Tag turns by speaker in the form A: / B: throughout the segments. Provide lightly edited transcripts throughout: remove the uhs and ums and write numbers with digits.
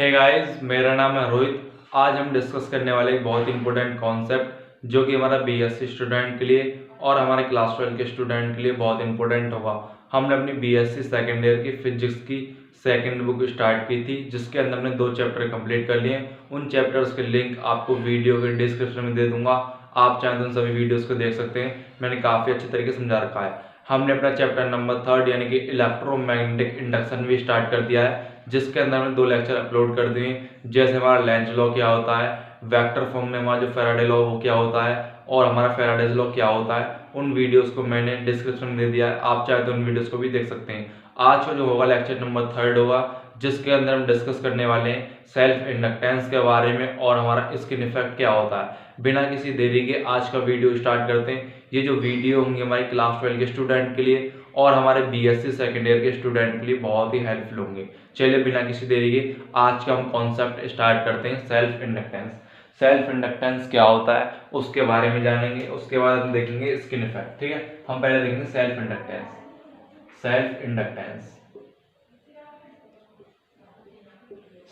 A: Hey guys, मेरा नाम है रोहित। आज हम डिस्कस करने वाले एक बहुत इंपॉर्टेंट कॉन्सेप्ट जो कि हमारा बीएससी स्टूडेंट के लिए और हमारे क्लास 12 के स्टूडेंट के लिए बहुत इंपॉर्टेंट होगा। हमने अपनी बीएससी सेकेंड ईयर की फिजिक्स की सेकेंड बुक स्टार्ट की थी, जिसके अंदर हमने 2 चैप्टर कंप्लीट कर लिए। उन चैप्टर्स के लिंक आपको वीडियो के डिस्क्रिप्शन में दे दूंगा, आप चाहें तो उन सभी वीडियोस को देख सकते हैं। मैंने काफ़ी अच्छे तरीके से समझा रखा है। हमने अपना चैप्टर नंबर 3 यानी कि इलेक्ट्रोमैग्नेटिक इंडक्शन भी स्टार्ट कर दिया है, जिसके अंदर हमने 2 लेक्चर अपलोड कर दिए। जैसे हमारा लेंज लॉ क्या होता है, वेक्टर फॉर्म में हमारा जो फैराडे लॉ वो क्या होता है, और हमारा फैराडेज लॉ क्या होता है, उन वीडियोस को मैंने डिस्क्रिप्शन में दे दिया है, आप चाहे तो उन वीडियोस को भी देख सकते हैं। आज का जो होगा लेक्चर नंबर 3 होगा, जिसके अंदर हम डिस्कस करने वाले हैं सेल्फ इंडक्टेंस के बारे में और हमारा स्किन इफेक्ट क्या होता है। बिना किसी देरी के आज का वीडियो स्टार्ट करते हैं। ये जो वीडियो होंगे हमारी क्लास 12 के स्टूडेंट के लिए और हमारे बीएससी सेकेंड ईयर के स्टूडेंट के लिए बहुत ही हेल्पफुल होंगे। चलिए बिना किसी देरी के आज का हम कॉन्सेप्ट स्टार्ट करते हैं। Self inductance. सेल्फ इंडक्टेंस क्या होता है उसके बारे में जानेंगे, उसके बाद हम देखेंगे स्किन इफेक्ट। ठीक है, हम पहले देखेंगे self inductance. Self inductance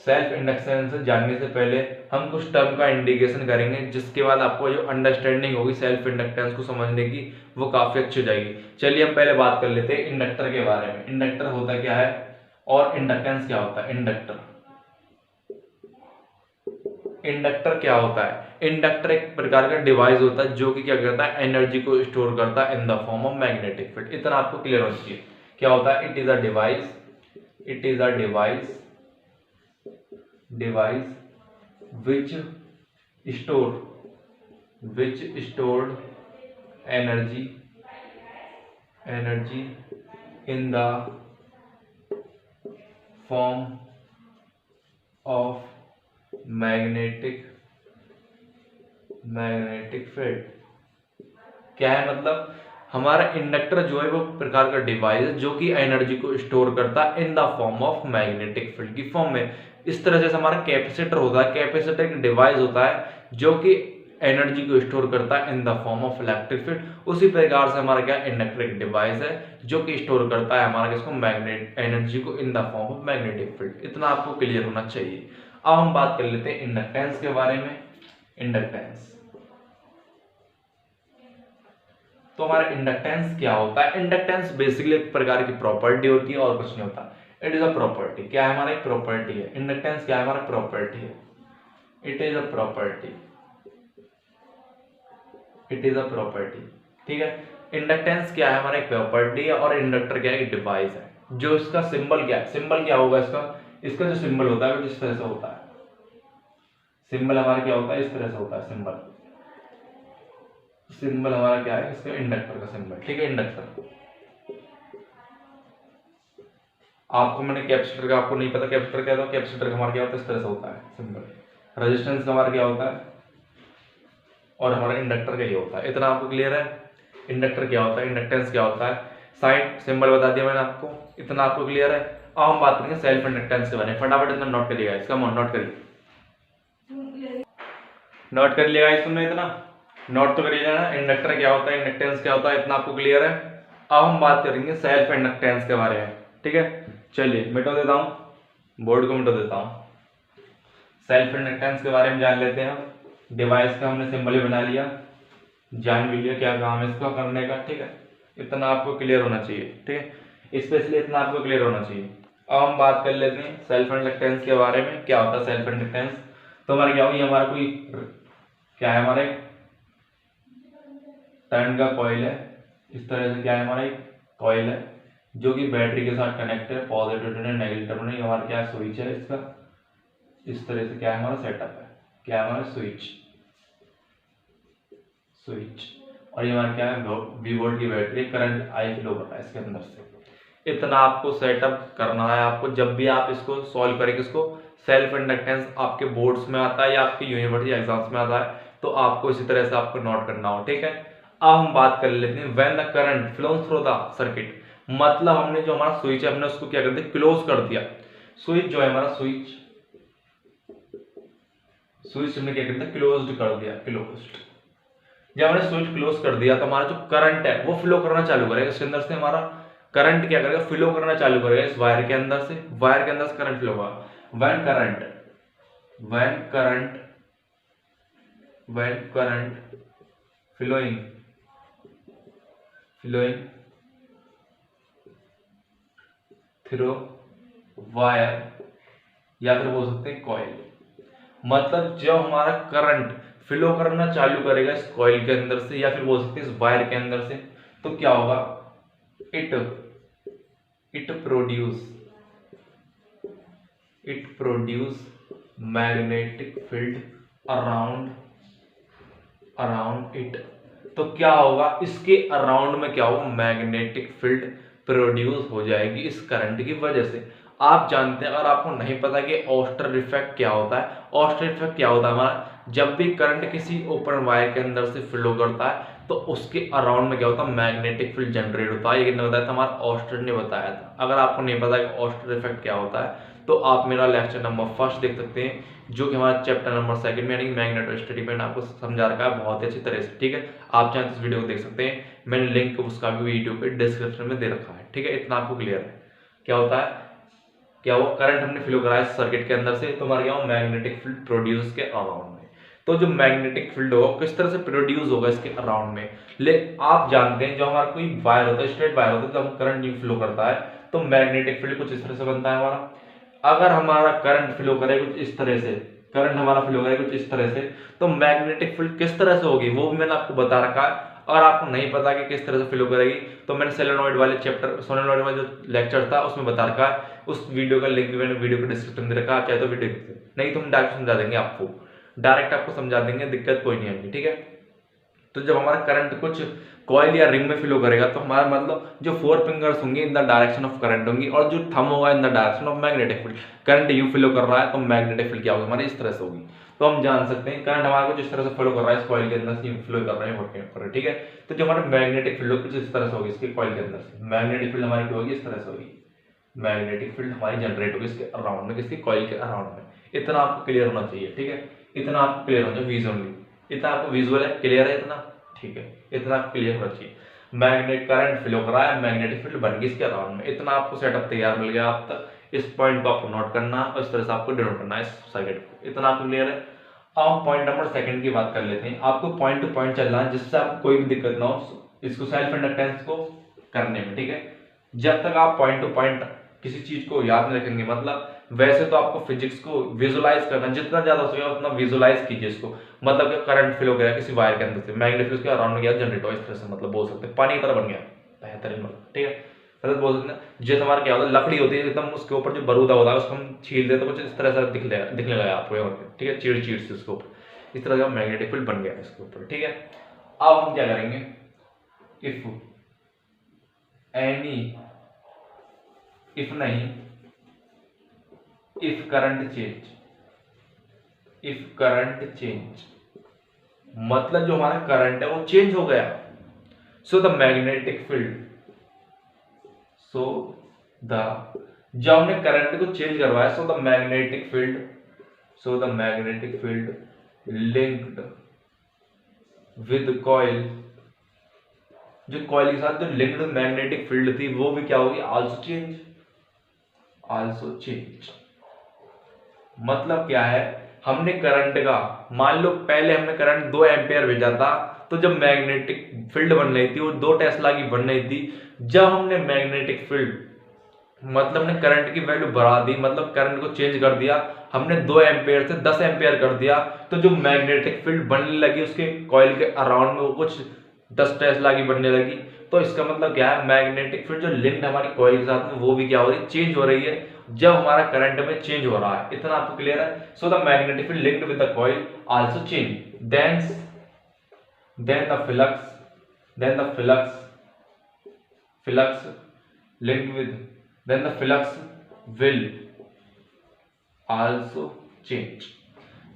A: self inductance जानने से पहले हम कुछ टर्म का इंडिकेशन करेंगे, जिसके बाद आपको जो अंडरस्टैंडिंग होगी सेल्फ इंडक्टेंस को समझने की वो काफी अच्छी हो जाएगी। चलिए हम पहले बात कर लेते हैं इंडक्टर के बारे में। इंडक्टर होता क्या है और इंडक्टेंस क्या होता है। इंडक्टर क्या होता है। इंडक्टर एक प्रकार का डिवाइस होता है जो कि क्या करता है, एनर्जी को स्टोर करता है in the form of magnetic field. इतना आपको क्लियर होना चाहिए। क्या होता है, it is a device which stored energy in the form of magnetic field। क्या है मतलब, हमारा इंडक्टर जो है वो प्रकार का डिवाइस है जो कि एनर्जी को स्टोर करता है in the form of magnetic field की फॉर्म में। इस तरह से हमारा कैपेसिटर होता है। कैपेसिटर एक डिवाइस होता है जो कि एनर्जी को स्टोर करता है in the form of electric field. उसी प्रकार से हमारा क्या इंडक्टर एक डिवाइस है जो कि स्टोर करता है हमारा किसको, मैग्नेट एनर्जी को in the form of magnetic field. इतना आपको क्लियर होना चाहिए। अब हम बात कर लेते हैं इंडक्टेंस के बारे में। इंडक्टेंस तो हमारा इंडक्टेंस क्या होता है। इंडक्टेंस बेसिकली एक प्रकार की प्रॉपर्टी होती है और कुछ नहीं होता। It is a property. क्या है, हमारा एक प्रॉपर्टी है। इंडक्टेंस क्या है, हमारा प्रॉपर्टी है। It is a property. ठीक है, इंडक्टेंस क्या है, हमारा एक प्रॉपर्टी है और इंडक्टर क्या है, एक डिवाइस है। जो इसका सिंबल क्या है, सिंबल क्या होगा इसका जो सिंबल होता है वो जिस तरह से होता है, सिंबल हमारा क्या होता है, इस तरह से होता है। सिंबल हमारा क्या है, इसका इंडक्टर का सिंबल। ठीक है, इंडक्टर। आपको मैंने कैपेसिटर का, आपको नहीं पता कैपेसिटर क्या होता है, कैपेसिटर का हमारा क्या होता है, इस तरह से होता है सिंबल। रेजिस्टेंस का हमारा क्या होता है और हमारा इंडक्टर का ये होता है। इतना आपको क्लियर है। इंडक्टर क्या होता है, इंडक्टेंस क्या होता है, साइन सिंबल बता दिया मैंने आपको। इतना आपको क्लियर है। अब हम बात करेंगे सेल्फ इंडक्टेंस के बारे में। फटाफट इतना नोट करिएगा, इसका नोट कर लिएगा। तुमने इतना नोट तो करिएगा ना। इंडक्टर क्या होता है, इंडक्टेंस क्या होता है, इतना आपको क्लियर है। अब हम बात करेंगे सेल्फ इंडक्टेंस के बारे में। ठीक है, चलिए मिटा देता हूं, बोर्ड को मिटा देता हूं। सेल्फ इंडक्टेंस के बारे में जान लेते हैं। डिवाइस का हमने सिंबल ही बना लिया, जान भी लिया क्या काम है इसका करने का। ठीक है, इतना आपको क्लियर होना चाहिए। ठीक है, स्पेशली इतना आपको क्लियर होना चाहिए। अब हम बात कर लेते हैं सेल्फ इंडक्टेंस के बारे में। क्या होता है सेल्फ इंडक्टेंस, तो हमारा क्या होगी, हमारा कोई क्या है, हमारा एक टर्न का कॉइल है। इस तरह से क्या है, हमारा एक कॉइल है जो कि बैटरी के साथ कनेक्ट है, पॉजिटिव टर्मिनल नेगेटिव टर्मिनल। हमारा क्या है, स्विच है इसका। इस तरह से क्या है, हमारा सेटअप है। क्या है, हमारा स्विच। और ये हमारा क्या है, V वोल्ट की बैटरी, करंट I फ्लो कर रहा है इसके अंदर से। इतना आपको सेटअप करना है। आपको जब भी आप इसको सॉल्व करेंगे, इसको सेल्फ इंडक्टेंस आपके बोर्ड्स में आता है या आपके यूनिवर्सिटी एग्जाम्स में आता है, तो आपको इसी तरह से आपको नोट करना हो। ठीक है, अब हम बात कर लेते हैं when the current flows through the circuit. मतलब हमने जो हमारा स्विच है, हमने उसको क्या कर दिया, क्लोज कर दिया। स्विच जो है हमारा स्विच हमने क्या कर दिया, क्लोज्ड कर दिया। जब हमने स्विच क्लोज कर दिया तो हमारा जो करंट है वो फ्लो करना चालू करेगा। इसके अंदर से हमारा करंट क्या करेगा, फ्लो करना चालू करेगा इस वायर के अंदर से। करंट फ्लो होगा। When current when current flowing through wire या फिर बोल सकते हैं कॉइल। मतलब जब हमारा करंट फ्लो करना चालू करेगा इस कॉइल के अंदर से या फिर बोल सकते हैं इस वायर के अंदर से, तो क्या होगा, it produce magnetic field around it. तो क्या होगा, इसके अराउंड में क्या होगा, मैग्नेटिक फील्ड प्रोड्यूस हो जाएगी इस करंट की वजह से। आप जानते हैं, अगर आपको नहीं पता कि ऑस्टर इफेक्ट क्या होता है, ऑस्टर इफेक्ट क्या होता है हमारा, जब भी करंट किसी ओपन वायर के अंदर से फ्लो करता है तो उसके अराउंड में क्या होता है, मैग्नेटिक फील्ड जनरेट होता है। ये किसने बताया था, हमारा ऑस्टर ने बताया था। अगर आपको नहीं पता कि ऑस्टर इफेक्ट क्या होता है तो आप मेरा लेक्चर नंबर 1 देख सकते हैं, जो कि हमारा चैप्टर नंबर 2 में यानी मैग्नेटोस्टैटिक में आपको समझा रखा है बहुत ही अच्छी तरह से। ठीक है, आप चाहें इस वीडियो को देख सकते हैं, मैंने लिंक उसका भी वीडियो पे डिस्क्रिप्शन में दे रखा है। ठीक है, इतना आपको क्लियर है क्या होता है, क्या वो करंट हमने फ्लो कराया सर्किट के अंदर से तो हमारा क्या हो, मैग्नेटिक फील्ड प्रोड्यूस के अराउंड में। तो जो मैग्नेटिक फील्ड होगा किस तरह से प्रोड्यूस होगा इसके अराउंड में, ले आप जानते हैं जो हमारा कोई वायर होता है, स्ट्रेट वायर होता है, जब करंट नहीं फ्लो करता है तो मैग्नेटिक फील्ड कुछ इस तरह से बनता है हमारा। अगर हमारा करंट फ्लो करे कुछ इस तरह से, करंट हमारा फ्लो करे कुछ इस तरह से, तो मैग्नेटिक फील्ड किस तरह से होगी वो भी मैंने आपको बता रखा है। अगर आपको नहीं पता कि किस तरह से फ्लो करेगी तो मैंने सोलेनॉइड वाले चैप्टर, सोलेनॉइड वाला जो लेक्चर था उसमें बता रखा है, उस वीडियो का लिंक भी मैंने वीडियो के डिस्क्रिप्शन में दे रखा है, आप चाहे तो वीडियो नहीं तो हम डायरेक्ट समझा देंगे आपको, डायरेक्ट आपको समझा देंगे, दिक्कत कोई नहीं आएगी। ठीक है, तो जब हमारा करंट कुछ कॉइल या रिंग में फ्लो करेगा तो हमारा मतलब जो 4 फिंगर्स होंगे in the direction of current होंगी और जो थंब होगा in the direction of magnetic field. Current you flow कर रहा है तो मैग्नेटिक फील्ड क्या होगी हमारी इस तरह से होगी। तो हम जान सकते हैं करंट हमारा कुछ इस तरह से फ्लो कर रहा है, इस कॉइल के अंदर से फ्लो कर रहे हैं। ठीक है, तो जो हमारा मैग्नेटिक फील्ड कुछ इस तरह से होगी इसके कॉइल के अंदर से, मैग्नेटिक फील्ड हमारी होगी इस तरह से होगी, मैग्नेटिक फील्ड हमारी जनरेट होगी इसके अराउंड में, किसके कॉइल के अराउंड में। इतना आपको क्लियर होना चाहिए। ठीक है, इतना आपको क्लियर होना चाहिए विजुअली, इतना आपको विजुअल है, क्लियर है इतना। ठीक है, इतना क्लियर होना चाहिए। मैग्नेट करंट फ्लो कर रहा है, मैग्नेटिक फील्ड बन गई इसके अराउंड में, इतना आपको सेटअप तैयार मिल गया। आप तक इस पॉइंट को आपको नोट करना और इस तरह से आपको डिनोट करना है इस सर्किट को, इतना आपको क्लियर है। अब हम पॉइंट नंबर 2 की बात कर लेते हैं। आपको पॉइंट टू पॉइंट चलना है जिससे आपको कोई भी दिक्कत ना हो इसको सेल्फ इंडक्टेंस को करने में। ठीक है, जब तक आप पॉइंट टू पॉइंट किसी चीज को याद नहीं रखेंगे, मतलब वैसे तो आपको फिजिक्स को विजुअलाइज करना, जितना ज्यादा हो सके उतना विजुअलाइज कीजिए इसको। मतलब कि करंट फ्लो गया किसी वायर के अंदर से, मैग्नेटिक फील्ड के अराउंड में गया, जनरेट हुआ इस तरह से, मतलब बोल सकते हैं पानी की तरह बन गया बेहतरीन, मतलब ठीक है। मतलब बोल सकते हैं जैसे हमारा क्या होता है, लकड़ी होती है एकदम, उसके ऊपर जो बरूदा होता है उसको हम छील देते तो कुछ इस तरह से दिखने लगा आपको, ठीक है, चीड़ चीड़ से उसके ऊपर इस तरह का मैग्नेटिक फील्ड बन गया इसके ऊपर। ठीक है, अब हम क्या करेंगे, इफ करंट चेंज, मतलब जो हमारा करंट है वो चेंज हो गया, सो द मैग्नेटिक फील्ड, जब हमने करंट को चेंज करवाया, so the magnetic field linked with coil, जो कॉइल के साथ जो लिंक्ड मैग्नेटिक फील्ड थी वो भी क्या होगी, आल्सो चेंज। मतलब क्या है, हमने करंट का, मान लो पहले हमने करंट 2 एम्पियर भेजा था, तो जब मैग्नेटिक फील्ड बन रही थी वो 2 टेस्ला की बन रही थी। जब हमने मैग्नेटिक फील्ड, मतलब हमने करंट की वैल्यू बढ़ा दी, मतलब करंट को चेंज कर दिया, हमने 2 एम्पियर से 10 एम्पियर कर दिया, तो जो मैग्नेटिक फील्ड बनने लगी उसके कॉइल के अराउंड में वो कुछ 10 टेस्ला की बनने लगी। तो इसका मतलब क्या है, मैग्नेटिक फील्ड जो लिंक्ड हमारी कॉइल के साथ में वो भी क्या हो रही है, चेंज हो रही है जब हमारा करंट में चेंज हो रहा है। इतना आपको क्लियर है। So the magnetic field linked with the coil also change, then the flux will also change।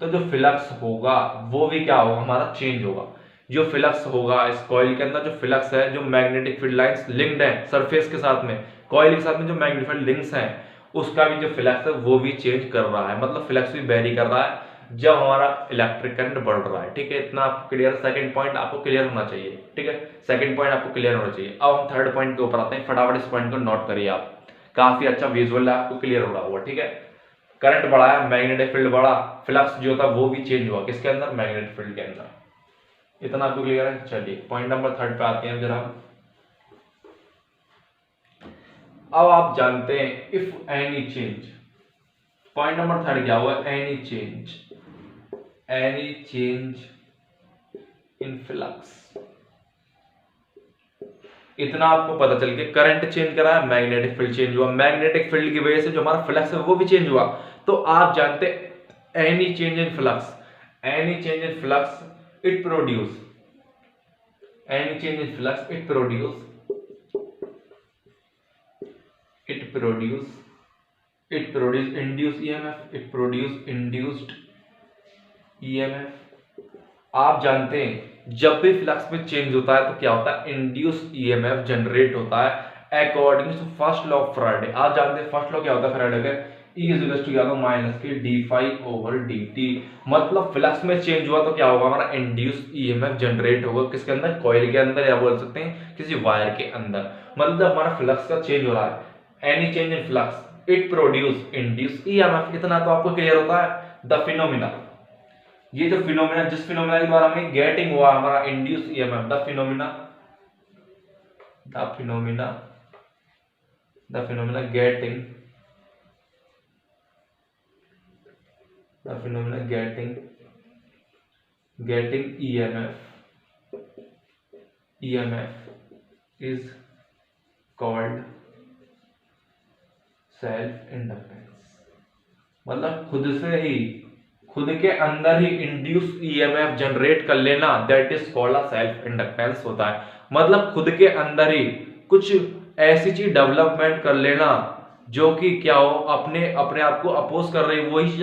A: तो जो फ्लक्स होगा वो भी क्या होगा, हमारा चेंज होगा। जो फ्लक्स होगा इस कॉइल के अंदर, जो फ्लक्स है, जो मैग्नेटिक फील्ड लाइंस लिंक्ड है सरफेस के साथ में, कॉइल के साथ में जो मैग्नेटिक फील्ड लिंक्स हैं, उसका भी जो फ्लक्स है वो भी चेंज कर रहा है, मतलब फ्लक्स भी वेरी कर रहा है जब हमारा इलेक्ट्रिक करंट बढ़ रहा है। ठीक है, इतना आपको क्लियर, सेकंड पॉइंट आपको क्लियर होना चाहिए। ठीक है, सेकंड पॉइंट आपको क्लियर होना चाहिए। अब हम थर्ड पॉइंट के ऊपर आते हैं, फटाफट इस पॉइंट को नोट करिए आप, काफी अच्छा विजुअल आपको क्लियर हो रहा होगा। ठीक है, करंट बढ़ाया, मैग्नेटिक फील्ड बढ़ा, फ्लक्स जो था वो भी चेंज हुआ, किसके अंदर, मैग्नेटिक फील्ड के अंदर। इतना आपको क्लियर है। चलिए पॉइंट नंबर 3 पे आते हैं जरा। अब आप जानते हैं if any change, point number 3 क्या हुआ, एनी चेंज इन फ्लक्स। इतना आपको पता चल के करंट चेंज करा है, मैग्नेटिक फील्ड चेंज हुआ, मैग्नेटिक फील्ड की वजह से जो हमारा फ्लक्स है वो भी चेंज हुआ। तो आप जानते हैं any change in flux, any change in flux it produce, any change in flux it produce induced EMF, it produce induced EMF। आप जानते हैं जब भी फ्लक्स में चेंज होता है तो क्या होता है, इंड्यूस्ड ईएमएफ जनरेट होता है according to first law of Faraday. आप जानते हैं फर्स्ट लॉ क्या होता है फैराडे का, E इज टू क्या होगा माइनस के d∅/dt। मतलब फ्लक्स में चेंज हुआ तो क्या होगा, हमारा इंड्यूस्ड ईएमएफ जनरेट होगा किसके अंदर, कॉइल के अंदर, या बोल सकते हैं किसी वायर के अंदर। मतलब जब हमारा फ्लक्स का चेंज हो रहा है, any change in flux it produce induced EMF. इतना तो आपको क्लियर होता है। द फिनोमिना, ये जो फिनोमिना, जिस फिनोमिना के द्वारा हमें गेटिंग हुआ हमारा induce EMF, the phenomena getting EMF is called self inductance. मतलब खुद के अंदर ही इंड्यूस ईएमएफ जनरेट कर लेना, that is called a self inductance होता है। मतलब खुद के अंदर ही कुछ ऐसी चीज डेवलपमेंट कर लेना जो कि क्या हो, अपने आप को अपोज कर रही, वही चीज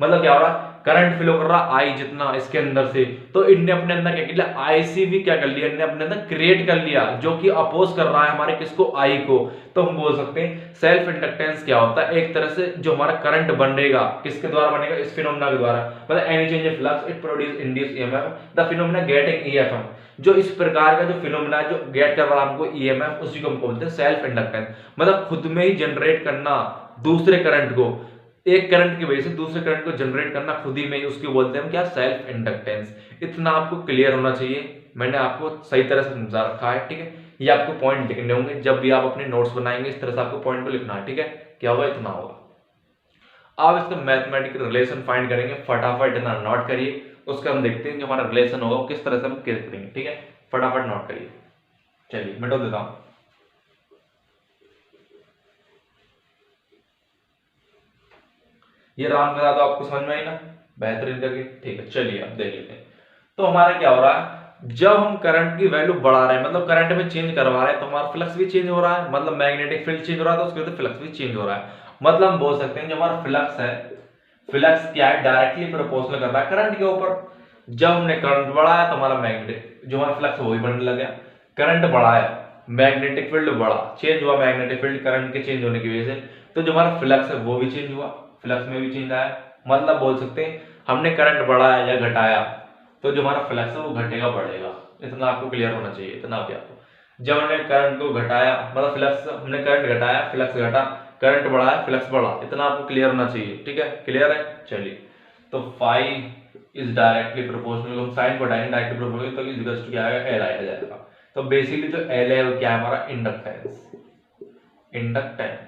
A: मतलब क्या हो रहा, करंट फ्लो कर रहा आई जितना इसके अंदर से, तो इनने अपने अंदर क्या किया, आईसी भी क्या कर लिया, इनने अपने अंदर क्रिएट कर लिया जो कि अपोज कर रहा है हमारे किसको, आई को। तो हम बोल सकते हैं सेल्फ इंडक्टेंस क्या होता है, एक तरह से जो हमारा करंट बनेगा किसके द्वारा बनेगा, इस फिनोमेना के द्वारा। मतलब any change in flux it produce induce EMF, the phenomena getting ईएफएम। जो इस प्रकार का जो फिनोमेना जो गेट कर रहा है हमको ईएमएफ, उसी को हम बोलते हैं सेल्फ इंडक्टेंस। मतलब खुद में ही जनरेट करना दूसरे करंट को, एक करंट की वजह से दूसरे करंट को जनरेट करना खुद ही में, उसको बोलते हैं क्या, सेल्फ इंडक्टेंस। इतना आपको क्लियर होना चाहिए, मैंने आपको सही तरह से समझा रखा है, ठीक है। ये आपको पॉइंट लिखने होंगे जब भी आप अपने नोट्स बनाएंगे, इस तरह से आपको पॉइंट को लिखना है, ठीक है। क्या होगा, इतना होगा। आप इसका मैथमेटिकल रिलेशन फाइंड करेंगे, फटाफट इतना नोट करिए, उसका हम देखते हैं जो हमारा रिलेशन होगा वो किस तरह से हम करेंगे, ठीक है। फटाफट नोट करिए। चलिए मिटा देता हूं। ये राम करा तो आपको समझ में आई ना, बेहतरीन करके, ठीक है। चलिए अब देख लेते हैं। तो हमारा क्या हो रहा है, जब हम करंट की वैल्यू बढ़ा रहे हैं, मतलब करंट में चेंज करवा रहे हैं, तो हमारा फ्लक्स भी चेंज हो रहा है, मतलब मैग्नेटिक फील्ड चेंज हो रहा है, तो उसके वजह से फ्लक्स भी चेंज हो रहा है। मतलब हम बोल सकते हैं जो हमारा फ्लक्स है, फ्लक्स क्या है, डायरेक्टली प्रोपोर्शनल कर रहा है करंट के ऊपर। जब हमने करंट बढ़ाया तो हमारा मैग्नेटिक जो हमारा फ्लक्स है वही बढ़ने लगा। करंट बढ़ाया, मैग्नेटिक फील्ड बढ़ा, चेंज हुआ मैग्नेटिक फील्ड करंट के चेंज होने की वजह से, तो जो हमारा फ्लक्स है वो भी चेंज हुआ, फ्लक्स में भी चेंज आया। मतलब बोल सकते हैं हमने करंट बढ़ाया या घटाया तो जो हमारा फ्लक्स है वो घटेगा बढ़ेगा। इतना आपको क्लियर होना चाहिए, इतना भी आपको। जब हमने करंट को घटाया, मतलब फ्लक्स, हमने करंट घटाया फ्लक्स घटा, करंट बढ़ाया फ्लक्स बढ़ा, इतना आपको क्लियर होना चाहिए, ठीक है। क्लियर है, चलिए। तो फाई इज डायरेक्टली प्रोपोर्शनल, हम साइन को हटाएंगे, डायरेक्टली प्रोपोर्शनल, तो इज इक्वल टू क्या आएगा, एल आया जाएगा। तो बेसिकली जो एल है वो क्या है, हमारा इंडक्टेंस, इंडक्टर।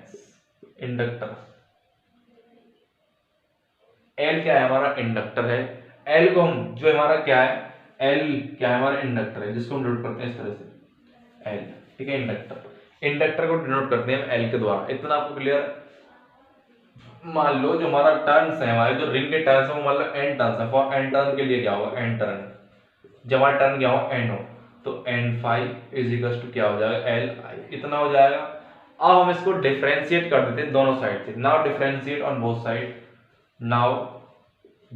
A: एल क्या है, हमारा इंडक्टर है। एल को हम जो हमारा क्या है, एल क्या है, हमारा इंडक्टर है, जिसको हम डिनोट करते हैं इस तरह से एल, ठीक है। इंडक्टर को डिनोट करते हैं एल के द्वारा। इतना आपको क्लियर। मान लो जो हमारा टर्न्स है, हमारे जो रिंग के टर्न्स है वो मान लो एन टर्न्स है, फॉर एन टर्न के लिए क्या होगा, एन टर्न। जब हमारा टर्न क्या हो, एन हो, तो N five is equal to क्या हो जाएगा, एल आई, इतना हो जाएगा। अब हम इसको डिफरेंशिएट कर देते हैं दोनों साइड से। Now differentiate on both side, now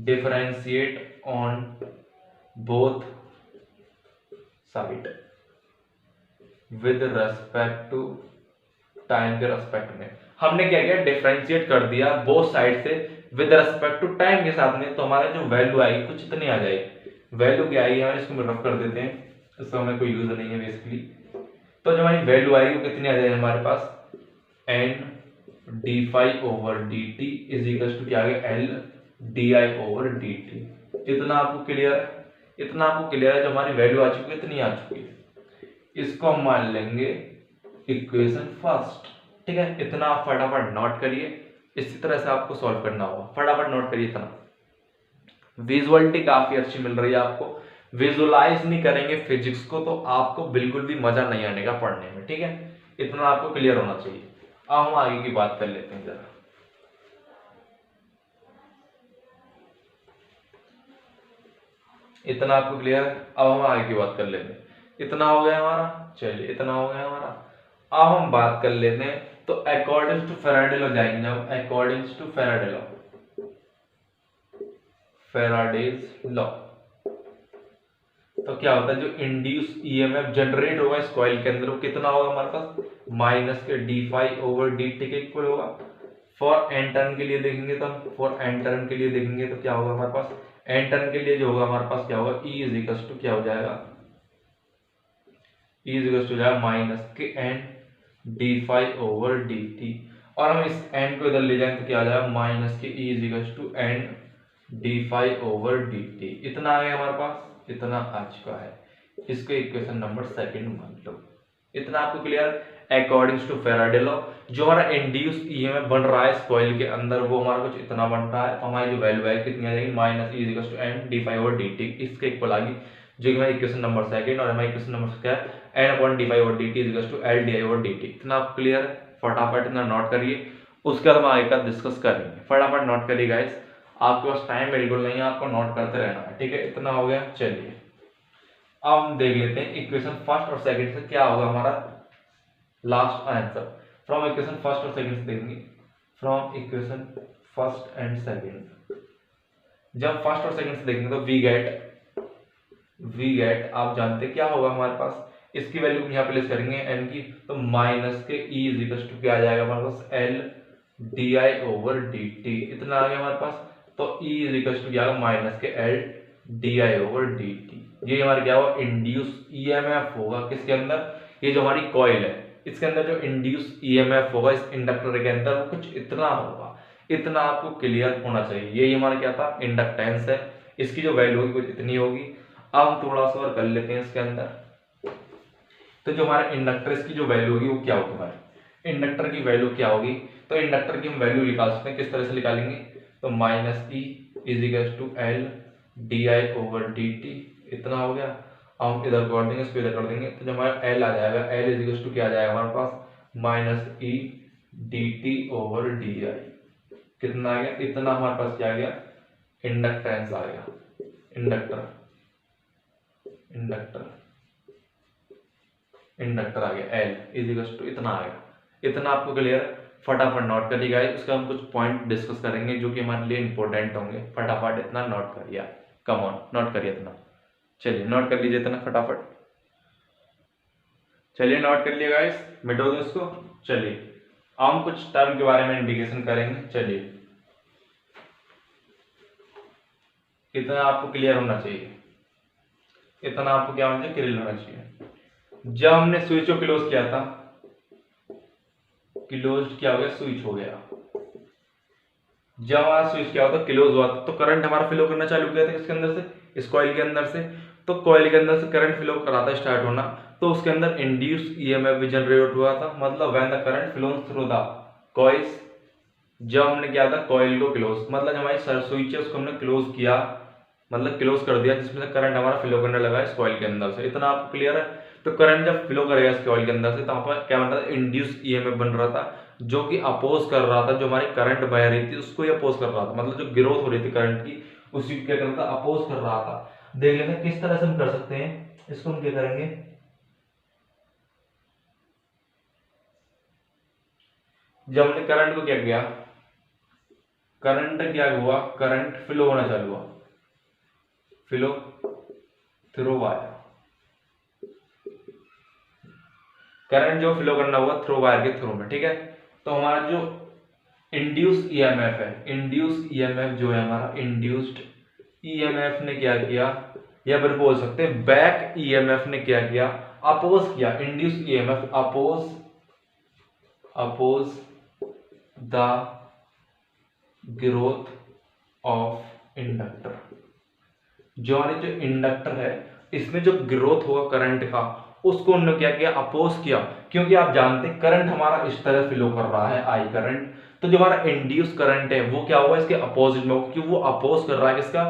A: differentiate on both side with respect to time के रेस्पेक्ट में। हमने क्या किया, डिफरेंशिएट कर दिया बोथ साइड से विद रेस्पेक्ट टू टाइम के साथ में, तो हमारा जो वैल्यू आएगी कुछ इतनी आ जाएगी। वैल्यू क्या आएगी, हम इसको रफ कर देते हैं, इसका हमें कोई यूज नहीं है बेसिकली। तो जो हमारी वैल्यू आएगी वो कितनी आ जाएगी हमारे पास, n D phi over D T is equal to क्या आ गया L D I over D T. इतना आपको क्लियर है? इतना आपको क्लियर है? जो हमारी वैल्यू आ चुकी है इतनी आ चुकी है, इसको हम मान लेंगे इक्वेशन फर्स्ट। ठीक है, इतना आप फटाफट नोट करिए। इसी तरह से आपको सॉल्व करना होगा, फटाफट नोट करिए। इतना विजुअलिटी काफी अच्छी मिल रही है आपको, विजुअलाइज नहीं करेंगे फिजिक्स को तो आपको बिल्कुल भी मजा नहीं आने का पढ़ने में। ठीक है, इतना आपको क्लियर होना चाहिए। अब हम आगे की बात कर लेते हैं जरा। इतना आपको क्लियर है? अब हम आगे की बात कर लेते हैं। इतना हो गया हमारा, चलिए इतना हो गया हमारा। अब हम बात कर लेते हैं, तो अकॉर्डिंग टू फैराडे लॉ जाएंगे जब, according to Faraday law, Faraday's law, तो क्या होता है जो इंड्यूस ईएमएफ जनरेट होगा इस कॉइल के अंदर वो कितना होगा हमारे पास, minus K D phi over D T के इक्वल होगा। फॉर एन टर्न के लिए देखेंगे तो, फॉर एन टर्न के लिए देखेंगे तो क्या होगा हमारे पास, एन टर्न के लिए जो होगा हमारे पास क्या होगा, ई इज इक्वल टू क्या हो जाएगा, ई इज इक्वल टू जाएगा minus K N D phi over D T. और हम इस एन को इधर ले जाएंगे तो क्या आ जाएगा, minus K E is equal to N D phi over D T. इतना आ गया हमारे पास, इतना आ चुका है। इसको इक्वेशन नंबर सेकंड मान लो। इतना आपको clear? According to Faraday law जो हमारा इंड्यूस ईएमएफ बन रहा है इस कॉइल के अंदर वो हमारा कुछ इतना बन रहा है, तो हमारी जो वैल्यू है कितनी आ जाएगी, minus E equal to N D phi over D T, इसके इक्वल आ गई, जो कि हमारी इक्वेशन नंबर सेकंड। और हमारी इक्वेशन नंबर क्या है, N upon D phi over D T equal to L D I over D T. इतना आप क्लियर है? फटाफट इतना नोट करिए, उसके बाद हम आगे का डिस्कस करेंगे। फटाफट नोट करिए गाइस, आपके पास टाइम बिल्कुल नहीं है, आपको नोट करते रहना है। ठीक है, इतना हो गया। चलिए अब हम देख लेते हैं इक्वेशन फर्स्ट और सेकंड से क्या होगा हमारा last answer. From equation first और सेकंड से देखेंगे, from equation first and second, जब फर्स्ट और सेकंड से देखेंगे तो वी गेट आप जानते हैं क्या होगा हमारे पास, इसकी वैल्यू यहाँ प्लेस करेंगे एन की, तो minus K E is equal to क्या आ जाएगा हमारे पास, L D I over D T. इतना आ गया हमारे पास, तो ई इज इक्वल टू क्या माइनस के L D I over D T. ये हमारा क्या होगा, इंड्यूस ईएमएफ होगा किसके अंदर, ये जो हमारी कॉइल है इसके अंदर जो इंड्यूस ईएमएफ होगा इस इंडक्टर के अंदर वो कुछ इतना होगा। इतना आपको क्लियर होना चाहिए। ये हमारा क्या था, इंडक्टेंस है, इसकी जो वैल्यू होगी कुछ इतनी होगी। अब हम थोड़ा सा और कर लेते हैं इसके अंदर, तो जो हमारा इंडक्टर इसकी जो वैल्यू होगी वो क्या होगी, हमारे इंडक्टर की वैल्यू क्या होगी, तो इंडक्टर की हम वैल्यू निकाल सकते हैं। किस तरह से निकालेंगे, तो minus E is equal to L D I over D T. इतना हो गया। अब हम इधर कर देंगे, इसको इधर कर देंगे, तो जो हमारा एल आ जाएगा, एल इज इक्वल टू क्या आ जाएगा हमारे पास, minus E D T over D I. कितना आ गया, इतना हमारे पास क्या आ गया, इंडक्टेंस आ गया, इंडक्टर आ गया, एल इज इक्वल टू इतना आ गया। इतना आपको क्लियर है? फटाफट नोट करिएगा, उसका हम कुछ पॉइंट डिस्कस करेंगे जो कि हमारे लिए इंपॉर्टेंट होंगे। फटाफट इतना नोट करिए, कम ऑन नोट करिए इतना। चलिए नोट कर लीजिए इतना फटाफट, चलिए नोट कर लिए गाइस, मिटो दो इसको। चलिए हम कुछ टर्म के बारे में इंडिकेशन करेंगे। चलिए इतना आपको क्लियर होना चाहिए, इतना आपको क्या होना चाहिए, क्लियर होना चाहिए। जब हमने स्विच को क्लोज किया था, क्लोज क्या हो गया, स्विच हो गया। जब हमारा स्विच क्या होता, क्लोज हुआ था, तो करंट हमारा फ्लो करना चालू किया था इसके अंदर से, इस कॉइल के अंदर से। तो कॉइल के अंदर से करंट फ्लो करा था स्टार्ट होना, तो उसके अंदर इंड्यूस ईएमएफ भी जनरेट हुआ था। मतलब when the current flows through the coils, जब हमने किया था कॉइल को क्लोज, मतलब हमारी स्विच है उसको हमने क्लोज किया, मतलब क्लोज कर दिया, जिसमें से करंट हमारा फ्लो करने लगा इस कॉइल के अंदर से। इतना आपको क्लियर है? तो करंट जब फ्लो करेगा इस कॉइल के अंदर से, तो वहां पर क्या बन रहा था, इंड्यूस ईएमएफ बन रहा था, जो कि अपोज कर रहा था जो हमारी करंट बह रही थी उसको ही अपोज कर रहा था। मतलब जो ग्रोथ हो रही थी करंट की उसी क्या कर रहा था, अपोज कर रहा था। देख लेते हैं किस तरह से हम कर सकते हैं इसको। हम क्या करेंगे, जब हमने करंट को क्या किया, करंट क्या हुआ, करंट फ्लो होना चालू हुआ, फ्लो थ्रू वायर, करंट जो फ्लो करना हुआ थ्रू वायर के थ्रू में। ठीक है, तो हमारा जो इंड्यूस ईएमएफ है, इंड्यूस ईएमएफ जो है हमारा, इंड्यूस्ड ईएमएफ ने क्या किया, या फिर बोल सकते हैं बैक ईएमएफ ने क्या किया, अपोज किया। Induce EMF oppose the growth of inductor. जो हमारे जो इंडक्टर है इसमें जो ग्रोथ होगा करंट का, उसको उन्होंने क्या किया, अपोज किया। क्योंकि आप जानते हैं करंट हमारा इस तरह फ्लो कर रहा है, आई करंट, तो जो हमारा इंड्यूस करंट है वो क्या होगा, इसके अपोजिट में होगा, क्योंकि वो अपोज कर रहा है किसका,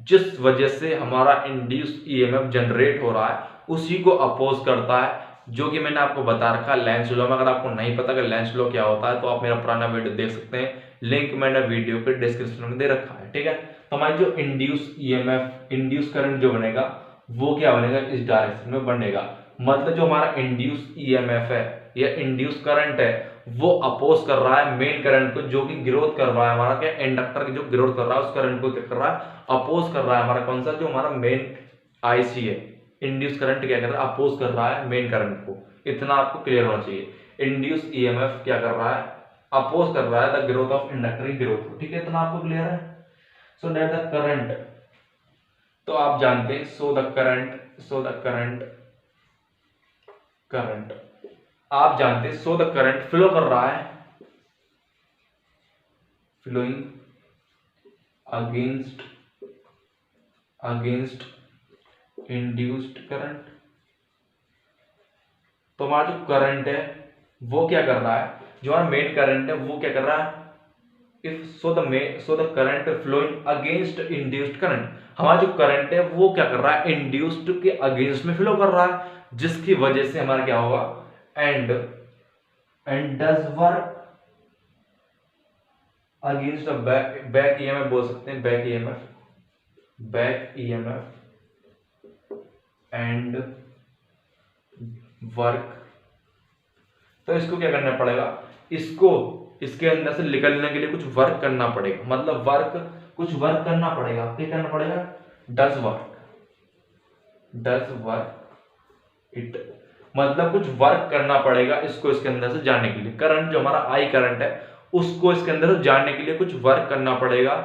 A: जिस वजह से हमारा इंड्यूस ईएमएफ जनरेट हो रहा है उसी को अपोज करता है, जो कि मैंने आपको बता रखा है लेंस लॉ में। अगर आपको नहीं पता कि लेंस लॉ क्या होता है तो आप मेरा पुराना वीडियो देख सकते हैं, लिंक मैंने वीडियो के डिस्क्रिप्शन में दे रखा है, ठीक है। तो हमारी जो इंड्यूस ईएमएफ, इंड्यूस करंट जो बनेगा वो क्या बनेगा, इस डायरेक्शन में बनेगा। मतलब जो हमारा इंड्यूस ईएमएफ है या इंड्यूस करंट है वो अपोज कर रहा है मेन करंट को, जो कि ग्रोथ कर रहा है हमारा क्या, इंडक्टर की जो ग्रोथ कर रहा है उस करंट को क्या कर रहा है, अपोज कर रहा है हमारा कौन सा, जो हमारा मेन आईसी है। इंड्यूस करंट क्या कर रहा है, अपोज कर रहा है मेन करंट को। इतना आपको क्लियर होना चाहिए। इंड्यूस ईएमएफ क्या कर रहा है, अपोज कर रहा है द ग्रोथ ऑफ इंडक्टर की ग्रोथ को, ठीक है। इतना आपको क्लियर है। सो दैट द करंट, तो आप जानते हैं सो द करंट आप जानते हैं सो द करंट फ्लो कर रहा है, फ्लोइंग अगेंस्ट इंड्यूस्ड करंट। तो हमारा जो करंट है वो क्या कर रहा है, जो हमारा मेन करंट है वो क्या कर रहा है, if so the current flowing against induced current. हमारा जो करंट है वो क्या कर रहा है, इंड्यूस्ड के अगेंस्ट में फ्लो कर रहा है, जिसकी वजह से हमारा क्या होगा, and does work against back EMF बोल सकते हैं, बैक ईएमएफ एंड वर्क। तो इसको क्या करना पड़ेगा, इसको इसके अंदर से निकलने के लिए कुछ वर्क करना पड़ेगा। मतलब कुछ वर्क करना पड़ेगा। क्या करना पड़ेगा, डज वर्क इट, मतलब कुछ वर्क करना पड़ेगा इसको इसके अंदर से जाने के लिए। करंट जो हमारा आई करंट है उसको इसके अंदर से जाने के लिए कुछ वर्क करना पड़ेगा,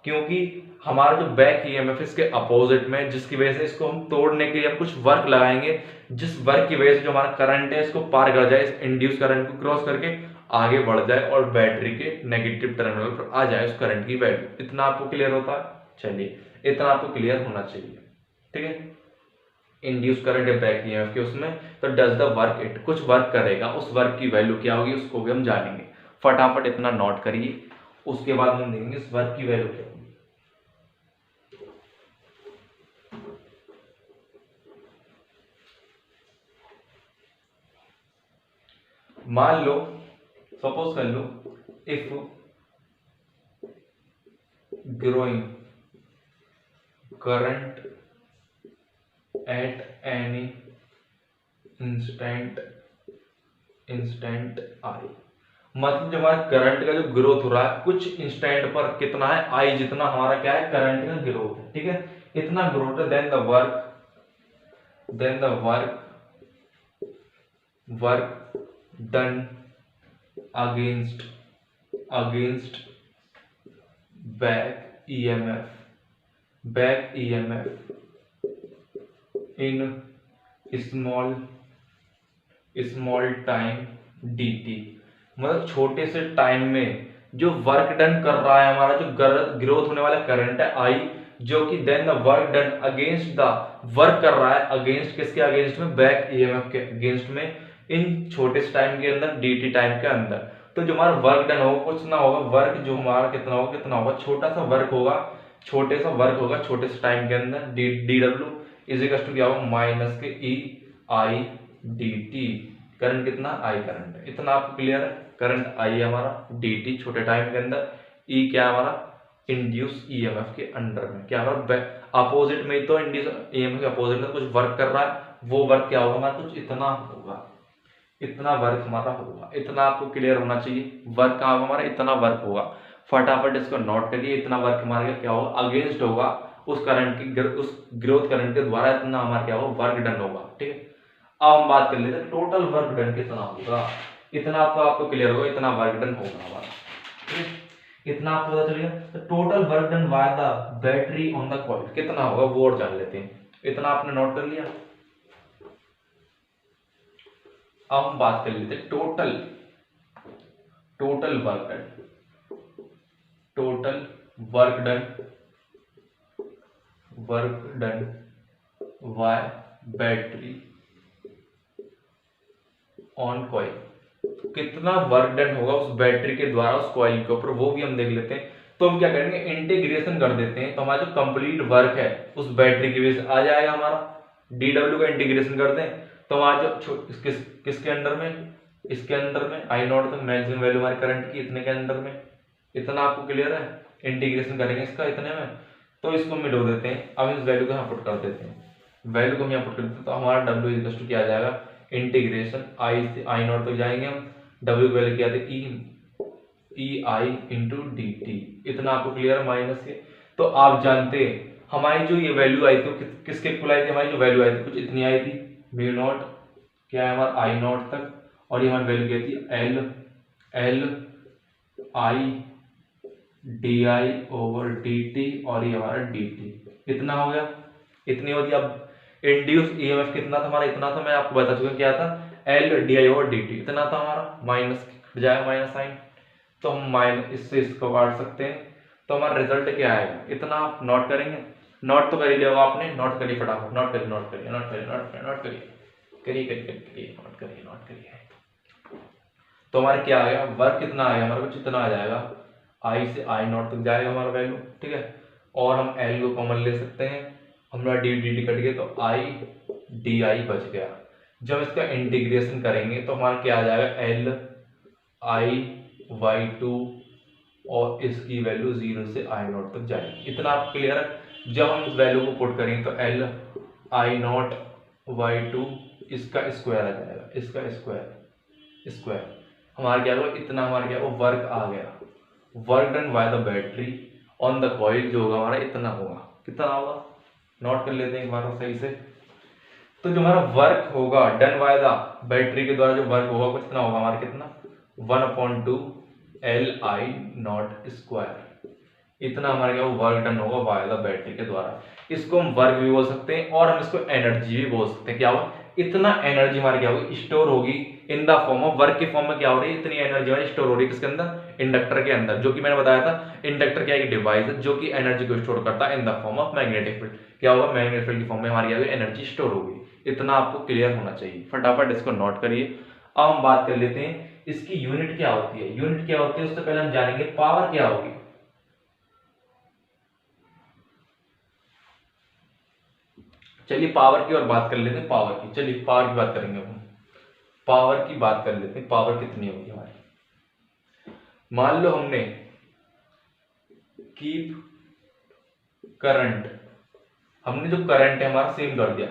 A: क्योंकि हमारा जो बैक ईएमएफ इसके अपोजिट में, जिसकी वजह से इसको हम तोड़ने के लिए हम कुछ वर्क लगाएंगे, जिस वर्क की वजह से जो हमारा करंट है इसको पार कर जाए, इस इंड्यूस करंट को क्रॉस करके आगे बढ़ जाए और बैटरी के नेगेटिव टर्मिनल पर आ जाए उस करंट की वैल्यू। इतना आपको क्लियर होता है, चलिए इतना आपको क्लियर होना चाहिए, ठीक है। इंड्यूस करंट है बैक ईएमएफ के उसमें, तो डज द वर्क इट, कुछ वर्क करेगा, उस वर्क की वैल्यू क्या होगी उसको भी हम जानेंगे। फटाफट इतना नोट करिए, उसके बाद हम देखेंगे इस वर्क की वैल्यू क्या होगी। मान लो, सपोज कर लो, if growing current at any instant I, मतलब जो हमारा करंट का जो ग्रोथ हो रहा है कुछ इंस्टेंट पर कितना है, आई जितना हमारा क्या है करंट का ग्रोथ है, ठीक है। इतना ग्रोथ है, then the work done against back EMF in small time dt, मतलब छोटे से टाइम में जो वर्क डन कर रहा है हमारा जो ग्रोथ होने वाला करंट है आई, जो कि then the work done against the, work कर रहा है अगेंस्ट किसके अगेंस्ट में, बैक ईएमएफ के अगेंस्ट में, इन छोटे से टाइम के अंदर dt टाइम के अंदर। तो जो हमारा वर्क डन होगा कुछ ना होगा, वर्क जो हमारा कितना होगा छोटा सा वर्क होगा, छोटे से टाइम के अंदर, D W is equal to क्या होगा, minus K E I D T. Current कितना, आई करंट है, इतना आपको क्लियर है। करंट आई है हमारा, डी टी छोटे टाइम के अंदर, ई क्या है हमारा, इंड्यूस ईएमएफ के अंडर में, क्या हमारा अपोजिट में, तो इंड्यूस ईएमएफ के अपोजिट में कुछ वर्क कर रहा है, वो वर्क क्या होगा हमारा, कुछ इतना होगा, इतना वर्क हमारा होगा। इतना आपको क्लियर होना चाहिए, वर्क कहाँ हमारा, इतना वर्क होगा। फटाफट इसको नोट करिए, इतना वर्क हमारे क्या होगा, अगेंस्ट होगा उस करंट की, उस ग्रोथ करंट के द्वारा इतना हमारा क्या होगा, वर्क डन होगा, ठीक है। अब हम बात कर लेते हैं टोटल वर्क डन कितना होगा। इतना तो आपको क्लियर होगा, इतना वर्क डन होगा हमारा, ठीक है। इतना आपको पता चलेगा, तो total work done by the battery on the coil कितना होगा वो और जान लेते हैं। इतना आपने नोट कर लिया। अब हम बात कर लेते हैं total work done. Total work done by battery on coil, कितना वर्क डन होगा उस बैटरी के द्वारा उस कॉइल के ऊपर, वो भी हम देख लेते हैं। तो हम क्या करेंगे, इंटीग्रेशन कर देते हैं, तो हमारा जो कंप्लीट वर्क है उस बैटरी की वजह से आ जाएगा हमारा। डीडब्ल्यू का इंटीग्रेशन करते हैं तो हमारा जो किसके अंडर में, इसके अंदर में आई नॉट तक मैक्सिमम वैल्यू हमारे करंट की इतने के अंदर में, इतना आपको क्लियर है। इंटीग्रेशन करेंगे इसका इतने में, तो इसको मिला देते हैं। अब इस वैल्यू को यहाँ पुट कर देते हैं, वैल्यू को हम यहाँ पुट कर देते हैं, तो हमारा डब्ल्यू इक्वल टू क्या आ जाएगा, इंटीग्रेशन आई से आई नॉट तक जाएंगे हम, डब्ल्यू की वैल्यू क्या आती ई आई इंटू डी टी, इतना आपको क्लियर है माइनस के। तो आप जानते हैं हमारी जो ये वैल्यू आई थी किसके इक्वल आई थी, हमारी जो वैल्यू आई थी कुछ इतनी आई थी, म्यू नॉट क्या है हमारा आई नॉट तक, और ये हमारी वैल्यू क्या थी L I D I over D T, और ये हमारा डी टी, इतना हो गया, इतनी होती। अब इंड्यूस ईएमएफ कितना था हमारा, इतना था, मैं आपको बता चुका क्या था, L D I over D T, इतना था हमारा, माइनस जाएगा माइनस साइन, तो हम माइनस इससे इसको काट सकते हैं, तो हमारा रिजल्ट क्या आएगा, इतना आप नोट करेंगे, नोट तो कर ही लिया होगा आपने, नोट करिए फटाफट, नोट करिए नोट करिए नोट करिए नोट करिए नोट करिए करिए करिए करिए नोट करिए नोट करिए। तो हमारा क्या आ गया, वर्क कितना आ गया हमारा, कुछ इतना आ जाएगा, आई से आई नॉट तक जाएगा हमारा वैल्यू, ठीक है। और हम एल को कॉमन ले सकते हैं, हमारा डी डी टी कट गया तो आई डी आई बच गया। जब इसका इंटीग्रेशन करेंगे तो हमारा क्या आ जाएगा, एल आई वाई टू, और इसकी वैल्यू 0 से आई नॉट तक जाएगी, इतना आप क्लियर है। जब हम इस वैल्यू को पुट करेंगे तो L I naught by two इसका स्क्वायर आ जाएगा, इसका स्क्वायर हमारा क्या होगा, इतना हमारा क्या होगा, वर्क आ गया, work done by the battery on the coil जो होगा हमारा इतना होगा, कितना होगा, नोट कर लेते हैं एक बार सही से। तो जो हमारा वर्क होगा डन बाय द बैटरी के द्वारा जो वर्क होगा कितना होगा हमारा, कितना 1/2 एल आई नॉट स्क्वायर, इतना हमारा क्या वर्क डन होगा बाय द बैटरी के द्वारा। इसको हम वर्क भी बोल सकते हैं और हम इसको एनर्जी भी बोल सकते हैं। क्या होगा, इतना एनर्जी हमारी क्या होगी, स्टोर होगी in the form of work के फॉर्म में, क्या हो रही है, इतनी एनर्जी हमारी स्टोर हो रही है किसके अंदर, इंडक्टर के अंदर, जो कि मैंने बताया था इंडक्टर क्या एक डिवाइस है जो कि एनर्जी को स्टोर करता है in the form of magnetic field. क्या होगा, मैग्नेटिक फील्ड की फॉर्म में हमारी क्या होगी, एनर्जी स्टोर होगी, इतना आपको क्लियर होना चाहिए, फटाफट इसको नोट करिए। अब हम बात कर लेते हैं इसकी यूनिट क्या होती है, यूनिट क्या होती है उससे पहले हम जानेंगे पावर क्या होगी। चलिए पावर की और बात कर लेते हैं, पावर की, चलिए पावर की बात करेंगे हम, पावर की बात कर लेते हैं, पावर कितनी होगी हमारी। मान लो हमने कीप करंट, हमने जो करंट है हमारा सेम कर दिया,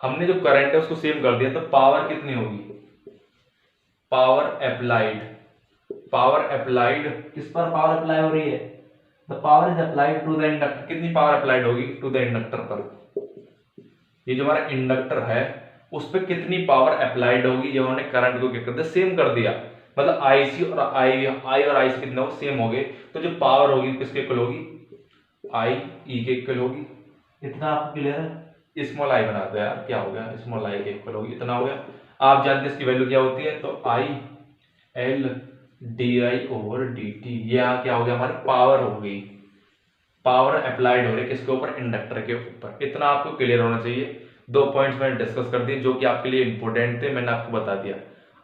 A: हमने जो करंट है उसको सेम कर दिया, तो पावर कितनी होगी, पावर अप्लाइड, पावर अप्लाइड किस पर पावर अप्लाई हो रही है, the power is applied to the inductor, कितनी पावर अप्लाइड होगी टू द इंडक्टर पर, ये जो हमारा इंडक्टर है उस पर कितनी पावर अप्लाइड होगी, जब हमने करंट को क्या कर दिया, सेम कर दिया, मतलब आईसी और आई और आई से कितना हो सेम हो गए, तो जो पावर होगी किसके इक्वल होगी, आई ई के इक्वल होगी, इतना आपको क्लियर है। स्मॉल आई बना दो यार, क्या हो गया, स्मॉल आई के इक्वल होगी, इतना हो गया। आप जानते हैं इसकी वैल्यू क्या होती है, तो I L D I over D T, यहाँ क्या हो गया, हमारी पावर हो गई, पावर अप्लाइड हो रही है किसके ऊपर, इंडक्टर के ऊपर, इतना आपको क्लियर होना चाहिए। 2 पॉइंट्स मैंने डिस्कस कर दिए जो कि आपके लिए इंपॉर्टेंट थे, मैंने आपको बता दिया।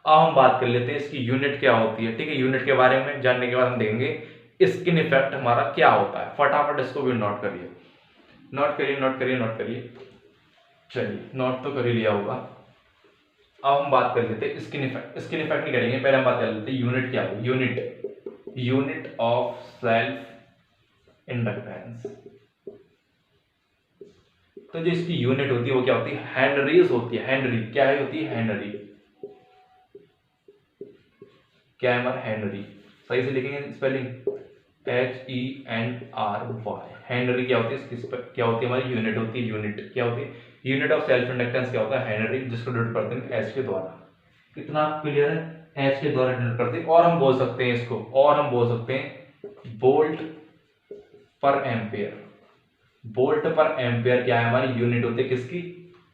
A: अब हम बात कर लेते हैं इसकी यूनिट क्या होती है, ठीक है। यूनिट के बारे में जानने के बाद हम देखेंगे स्किन इफेक्ट हमारा क्या होता है, फटाफट इसको भी नोट करिए, नोट करिए नोट करिए नोट करिए। चलिए नोट तो कर ही लिया होगा। अब हम बात कर लेते हैं स्किन इफेक्ट, स्किन इफेक्ट नहीं करेंगे, पहले हम बात कर लेते हैं यूनिट क्या होगी, यूनिट ऑफ सेल्फ इंडक्टेंस। तो जो इसकी यूनिट होती है वो क्या होती है, हेनरीज होती है, हेनरी क्या है होती है, हेनरी क्या है हमारा, हेनरी, सही से लिखेंगे स्पेलिंग HENRY, हेनरी क्या होती है, क्या होती है हमारी यूनिट होती है, यूनिट क्या होती है, यूनिट ऑफ सेल्फ इंडक्टेंस क्या होता है, हेनरी, जिसको डिनोट करते हैं एच के द्वारा, कितना क्लियर है, एच के द्वारा डिनोट करते हैं। और हम बोल सकते हैं इसको, और हम बोल सकते हैं वोल्ट पर एम्पियर, वोल्ट पर एम्पियर क्या है हमारी यूनिट होती है किसकी,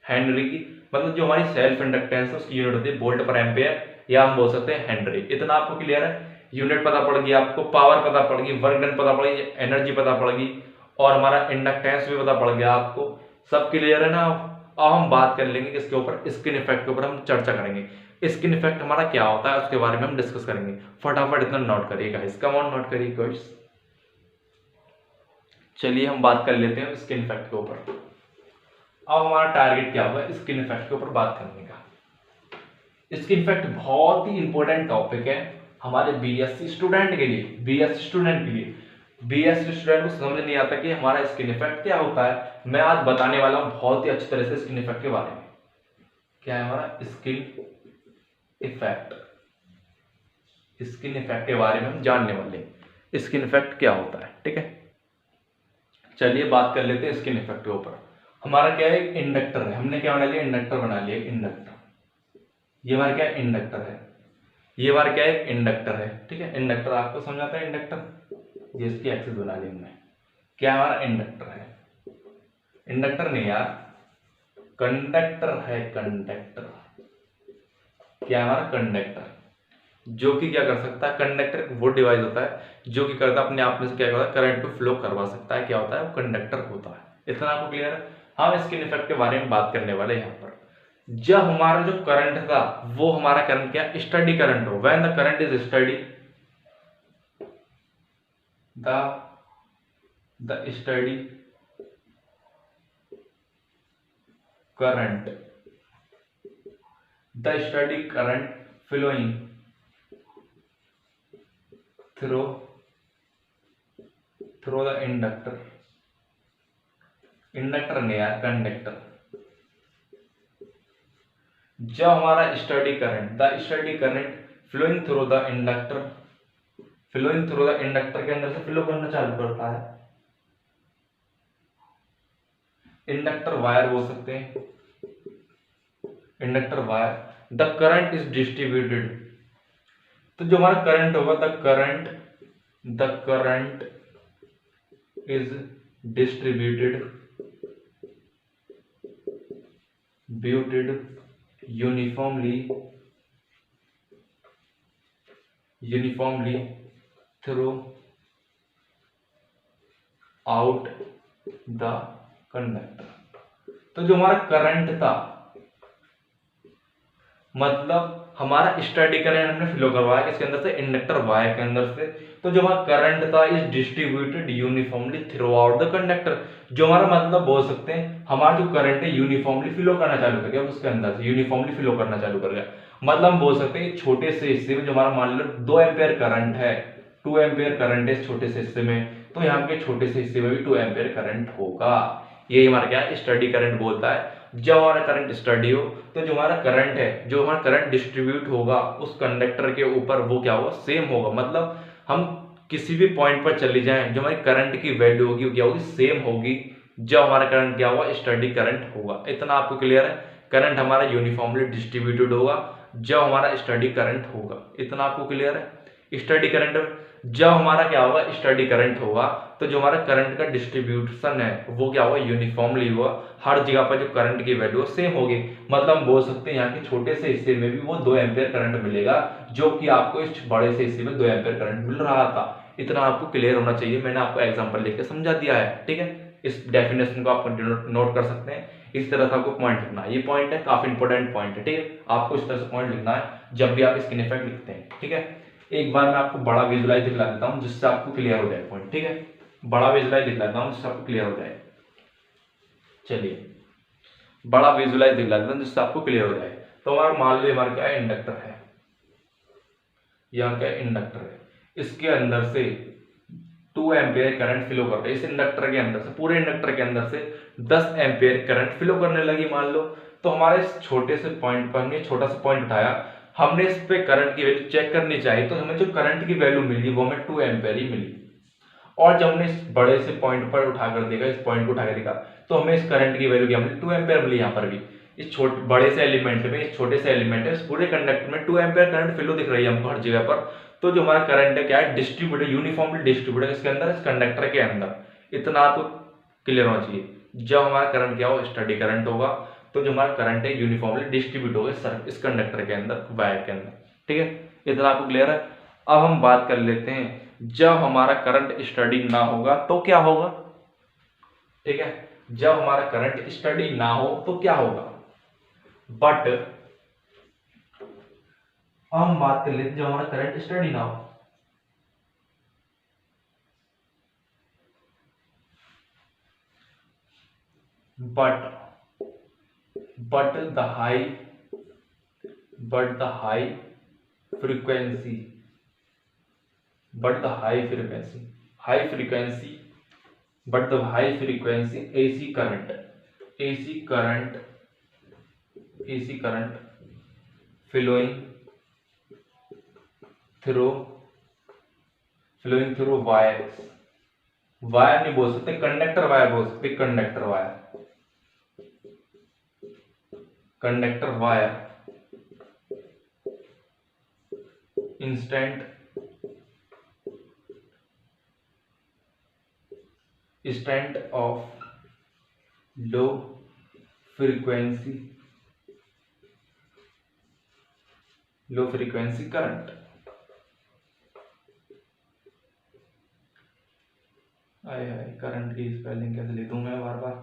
A: हेनरी की, मतलब जो हमारी सेल्फ इंडक्टेंस है उसकी यूनिट होती है वोल्ट पर एम्पियर, या हम बोल सकते हैं हेनरी, इतना आपको क्लियर है। यूनिट पता पड़ गई आपको, पावर पता पड़ गई, वर्क डन पता पड़ गई, एनर्जी पता पड़ गई और हमारा इंडक्टेंस भी पता पड़ गया आपको। सब क्लियर है ना? अब हम बात कर लेंगे किसके ऊपर, स्किन इफेक्ट के ऊपर हम चर्चा करेंगे। स्किन इफेक्ट हमारा क्या होता है उसके बारे में हम डिस्कस करेंगे। फटाफट इतना नोट करिएगा, इसका नोट करिए गाइस। चलिए हम बात कर लेते हैं स्किन इफेक्ट के ऊपर। अब हमारा टारगेट क्या होगा, स्किन इफेक्ट के ऊपर बात करने का। स्किन इफेक्ट बहुत ही इंपॉर्टेंट टॉपिक है हमारे बीएससी स्टूडेंट के लिए। बीएससी स्टूडेंट को समझ नहीं आता कि हमारा स्किन इफेक्ट क्या होता है। मैं आज बताने वाला हूं बहुत ही अच्छी तरह से स्किन इफेक्ट के बारे में। क्या है हमारा स्किन इफेक्ट? स्किन इफेक्ट के बारे में हम जानने वाले हैं, स्किन इफेक्ट क्या होता है। ठीक है, चलिए बात कर लेते हैं स्किन इफेक्ट के ऊपर। हमारा क्या है, इंडक्टर है। हमने क्या बना लिया, इंडक्टर बना लिया। इंडक्टर, ये हमारा क्या है, इंडक्टर है। ये हमारा क्या है, इंडक्टर है। ठीक है, इंडक्टर आपको समझ आता है। इंडक्टर ये इसकी एक्सिस बना ली हमने। क्या हमारा इंडक्टर है, इंडक्टर नहीं यार, कंडक्टर है। कंडक्टर क्या हमारा, कंडक्टर, जो कि क्या कर सकता है, कंडक्टर वो डिवाइस होता है जो कि करता है अपने आप में से क्या करता है, करंट को फ्लो करवा सकता है। क्या होता है, वो कंडक्टर होता है। इतना आपको क्लियर है? हम स्किन इफेक्ट के बारे में बात करने वाले यहाँ पर। जब हमारा जो करंट था वो हमारा करंट क्या, स्टडी करंट हो, when the current is steady, the steady current, the steady current flowing through the inductor, inductor नहीं यार, कंडक्टर। जब हमारा steady current, the steady current flowing through the inductor, flowing through the inductor के अंदर से flow करना चालू करता है। इंडक्टर वायर बोल सकते हैं, inductor wire. The current is distributed, तो जो हमारा करंट होगा, the current is distributed uniformly through out the conductor. तो जो हमारा करंट था, मतलब हमारा स्टडी करंट हमने फ्लो करवाया इसके अंदर से, इंडक्टर वायर के अंदर से। तो जो हमारा करंट था is distributed uniformly through out the conductor. जो हमारा मतलब बोल सकते हैं हमारा जो करंट है यूनिफॉर्मली फ्लो करना चालू कर गया, उसके अंदर से यूनिफॉर्मली फ्लो करना चालू कर गया। मतलब हम बोल सकते हैं छोटे से हिस्से में जो हमारा मान लो 2 एम्पेयर करंट है, 2 एम्पेयर करंट है छोटे से हिस्से में, तो यहाँ के छोटे से हिस्से में भी 2 एम्पेयर करंट होगा। ये हमारा क्या है, स्टडी करंट बोलता है। जब हमारा करंट स्टडी हो तो जो हमारा करंट है, जो हमारा करंट डिस्ट्रीब्यूट होगा उस कंडक्टर के ऊपर, वो क्या होगा, सेम होगा। मतलब हम किसी भी पॉइंट पर चले जाएं, जो हमारी करंट की वैल्यू होगी वो क्या होगी, सेम होगी। जब हमारा करंट क्या होगा, स्टडी करंट होगा। इतना आपको क्लियर है? करंट हमारा यूनिफॉर्मली डिस्ट्रीब्यूटेड होगा जब हमारा स्टडी करंट होगा। इतना आपको क्लियर है? स्टडी करंट जब हमारा क्या होगा, स्टडी करंट होगा, तो जो हमारा करंट का डिस्ट्रीब्यूशन है वो क्या होगा, यूनिफॉर्मली हुआ। हर जगह पर जो करंट की वैल्यू सेम होगी। मतलब हम बोल सकते हैं यहाँ के छोटे से हिस्से में भी वो 2 एम्पेयर करंट मिलेगा, जो कि आपको इस बड़े से हिस्से में 2 एम्पेयर करंट मिल रहा था। इतना आपको क्लियर होना चाहिए। मैंने आपको एग्जाम्पल लेकर समझा दिया है। ठीक है, इस डेफिनेशन को आप नोट कर सकते हैं। इस तरह से आपको पॉइंट लिखना है। ये पॉइंट है, काफी इंपॉर्टेंट पॉइंट है। ठीक है, आपको इस तरह से पॉइंट लिखना है जब भी आप स्किन इफेक्ट लिखते हैं। ठीक है, एक बार मैं आपको बड़ा विजुलाइज दिखला देता हूँ जिससे आपको क्लियर हो जाए पॉइंट। ठीक है, बड़ा विजुलाइज दिखला देता हूँ जिससे आपको क्लियर हो जाए। चलिए, बड़ा विजुलाइज दिखला देता हूँ जिससे आपको क्लियर हो जाए। तो हमारा मान लो हमारा क्या है, इंडक्टर है। यहाँ क्या इंडक्टर है, इसके अंदर से 2 एम्पेयर करंट फ्लो कर रहा है। इस इंडक्टर के अंदर से, पूरे इंडक्टर के अंदर से 10 एम्पेयर करंट फ्लो करने लगी मान लो। तो हमारे इस छोटे से पॉइंट पर हमने छोटा सा पॉइंट उठाया, हमने इस पे करंट की वैल्यू चेक करनी चाहिए। तो हमें जो करंट की वैल्यू मिली वो हमें 2 एम्पेयर ही मिली। और जब हमने इस बड़े से पॉइंट पर उठाकर देखा, इस पॉइंट को उठाकर देखा, तो हमें इस करंट की वैल्यू क्या मिली, 2 एम्पेयर मिली। यहाँ पर भी इस छोटे बड़े से एलिमेंट में, इस छोटे से एलिमेंट है, इस पूरे कंडक्टर में 2 एम्पेयर करंट फ्लो दिख रही है हमको हर जगह पर। तो जो हमारा करंट है क्या है, डिस्ट्रीब्यूटेड, यूनिफॉर्मली डिस्ट्रीब्यूटेड इसके अंदर, इस कंडक्टर के अंदर। इतना आपको क्लियर होना चाहिए। जब हमारा करंट क्या हो, स्टडी करंट होगा, तो जो हमारा करंट है यूनिफॉर्मली डिस्ट्रीब्यूट होगा इस कंडक्टर के अंदर, वायर के अंदर। ठीक है, इतना आपको क्लियर है? अब हम बात कर लेते हैं जब हमारा करंट स्टडी ना होगा तो क्या होगा। ठीक है, जब हमारा करंट स्टडी ना हो तो क्या होगा। बट हम बात कर लेते हैं जब हमारा करंट स्टडी ना हो। but the high frequency but the high frequency AC current flowing through wires, wire नहीं बोल सकते, कंडक्टर वायर बोल सकते, conductor wire instead of low frequency current. Current की स्पेलिंग कैसे लिखूं मैं बार बार।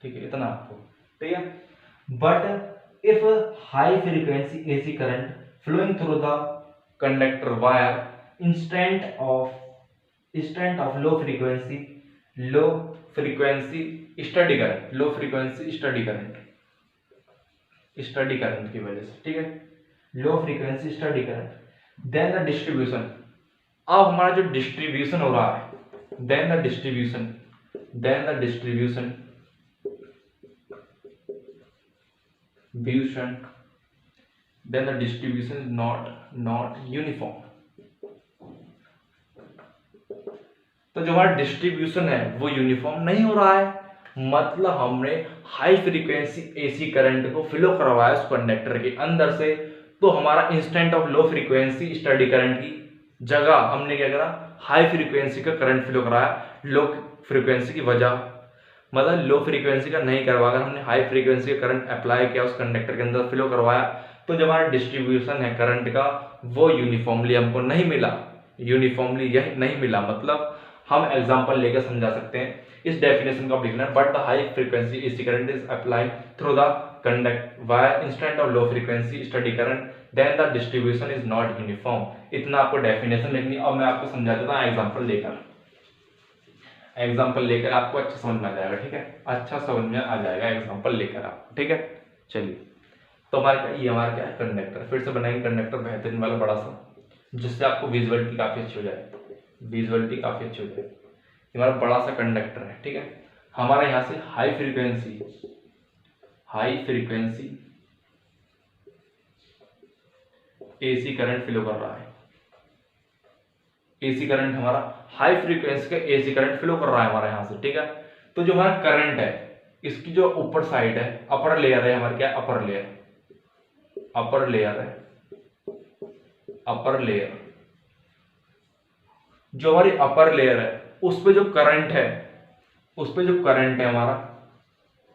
A: ठीक है, इतना आपको ठीक है। But if high frequency AC current flowing through the conductor wire instead of low frequency steady current की वजह से, ठीक है, low frequency steady current, then the distribution. अब हमारा जो डिस्ट्रीब्यूशन हो रहा है, then the distribution is not uniform. तो जो हमारा डिस्ट्रीब्यूशन है वो यूनिफॉर्म नहीं हो रहा है, मतलब हमने हाई फ्रीक्वेंसी एसी करंट को फ्लो करवाया उस कंडक्टर के अंदर से, तो हमारा instant of low frequency steady current की जगह हमने क्या करा, हाई फ्रीक्वेंसी का करंट फ्लो कराया लो फ्रीक्वेंसी की वजह, मतलब लो फ्रीक्वेंसी का नहीं करवाकर हमने हाई फ्रीक्वेंसी का करंट अप्लाई किया उस कंडक्टर के अंदर फ्लो करवाया, तो जो हमारा डिस्ट्रीब्यूशन है करंट का वो यूनिफॉर्मली हमको नहीं मिला, यही नहीं मिला। मतलब हम एग्जांपल लेकर समझा सकते हैं, इस डेफिनेशन को आप लिखना है, but the high frequency AC current is applied through the conduct wire instead of low frequency steady current, then the distribution is not uniform. इतना आपको डेफिनेशन लिखनी। अब मैं आपको समझा देता हूँ एग्जांपल लेकर आपको अच्छा समझ में आ जाएगा। ठीक है, अच्छा समझ में आ जाएगा एग्जांपल लेकर आपको। ठीक है, चलिए, तो हमारा क्या है, कंडक्टर। फिर से बनाएंगे कंडक्टर बेहतरीन वाला बड़ा सा, जिससे आपको विजुअलिटी काफी अच्छी हो जाए, हमारा बड़ा सा कंडक्टर है। ठीक है, हमारे यहाँ से high frequency AC current flow कर रहा है, एसी करंट हमारा हाई फ्रीक्वेंसी का एसी करंट फ्लो कर रहा है हमारे यहाँ से। ठीक है, तो जो हमारा करंट है इसकी जो ऊपर साइड है, अपर लेयर है हमारे, क्या अपर लेयर, जो हमारी अपर लेयर है उस पे जो करंट है, हमारा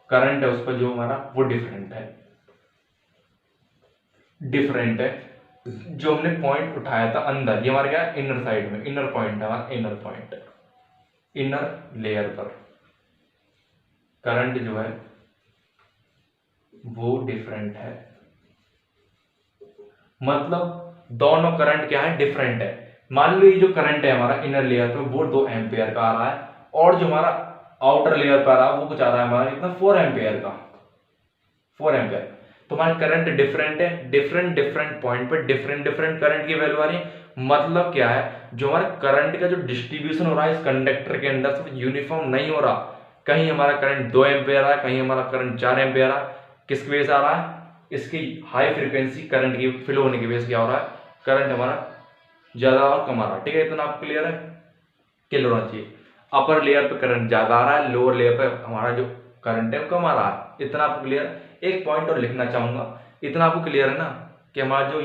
A: करंट है उस पर जो हमारा वो डिफरेंट है। जो हमने पॉइंट उठाया था अंदर, ये हमारे क्या इनर साइड में, इनर पॉइंट है हमारा, इनर लेयर पर करंट जो है वो डिफरेंट है, मतलब दोनों करंट क्या है, डिफरेंट है। मान लो ये जो करंट है हमारा इनर लेयर पे वो 2 एम्पियर का आ रहा है, और जो हमारा आउटर लेयर पर आ रहा है वो कुछ आ रहा है हमारा कितना, 4 एम्पियर का, 4 एम्पियर। तो हमारा करंट डिफरेंट है, डिफरेंट पॉइंट पे डिफरेंट करंट की वैल्यू आ रही है। मतलब क्या है, जो हमारा करंट का जो डिस्ट्रीब्यूशन हो रहा है इस कंडक्टर के अंदर से यूनिफॉर्म नहीं हो रहा, कहीं हमारा करंट 2 एम्पियर आ रहा है, कहीं हमारा करंट 4 एम्पियर आ रहा है। किसकी वजह से आ रहा है, इसकी हाई फ्रीक्वेंसी करंट की फ्लो होने की वजह से क्या हो रहा है, करंट हमारा ज्यादा और कम आ रहा है। ठीक है, इतना आपको क्लियर होना चाहिए। अपर लेयर पे करंट ज्यादा आ रहा है, लोअर लेयर पे हमारा जो करंट है वो कम आ रहा है, इतना आपको क्लियर। एक पॉइंट और लिखना चाहूंगा, इतना आपको क्लियर है ना, कि हमारा जो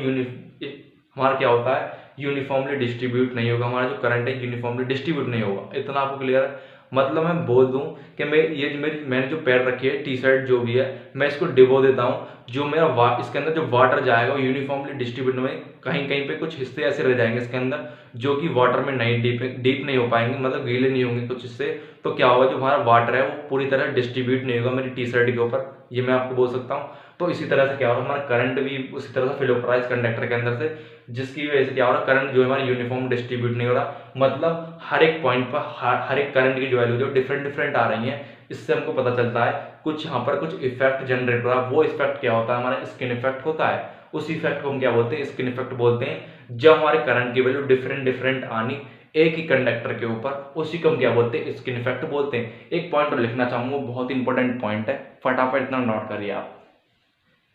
A: हमारा क्या होता है, यूनिफॉर्मली डिस्ट्रीब्यूट नहीं होगा, हमारा जो करंट है यूनिफॉर्मली डिस्ट्रीब्यूट नहीं होगा, इतना आपको क्लियर है। मतलब मैं बोल दूं कि मैंने जो पैड रखी है टी शर्ट जो भी है, मैं इसको डिबो देता हूँ, जो मेरा इसके अंदर जो वाटर जाएगा वो यूनिफॉर्मली डिस्ट्रीब्यूट में, कहीं कहीं पे कुछ हिस्से ऐसे रह जाएंगे इसके अंदर जो कि वाटर में नहीं डीप नहीं हो पाएंगे, मतलब गीले नहीं होंगे कुछ हिस्से। तो क्या होगा, जो हमारा वाटर है वो पूरी तरह डिस्ट्रीब्यूट नहीं होगा मेरी टी शर्ट के ऊपर, ये मैं आपको बोल सकता हूँ। तो इसी तरह से क्या हो रहा है, हमारा करंट भी उसी तरह से फ्लो हो रहा है इस कंडक्टर के अंदर से, जिसकी वजह से क्या हो रहा है, करंट जो है हमारी यूनिफॉर्म डिस्ट्रीब्यूट नहीं हो रहा। मतलब हर एक पॉइंट पर हर एक करंट की जो वैल्यू जो डिफरेंट आ रही है। इससे हमको पता चलता है कुछ यहाँ पर कुछ इफेक्ट जनरेट हो रहा है। वो इफेक्ट क्या होता है, हमारा स्किन इफेक्ट होता है। उस इफेक्ट को हम क्या बोलते हैं, स्किन इफेक्ट बोलते हैं। जब हमारे करंट की वैल्यू डिफरेंट आनी एक ही कंडक्टर के ऊपर, उसी को हम क्या बोलते हैं, स्किन इफेक्ट बोलते हैं। एक पॉइंट और लिखना चाहूंगा, बहुत इंपॉर्टेंट पॉइंट है, फटाफट इतना नोट करिए आप,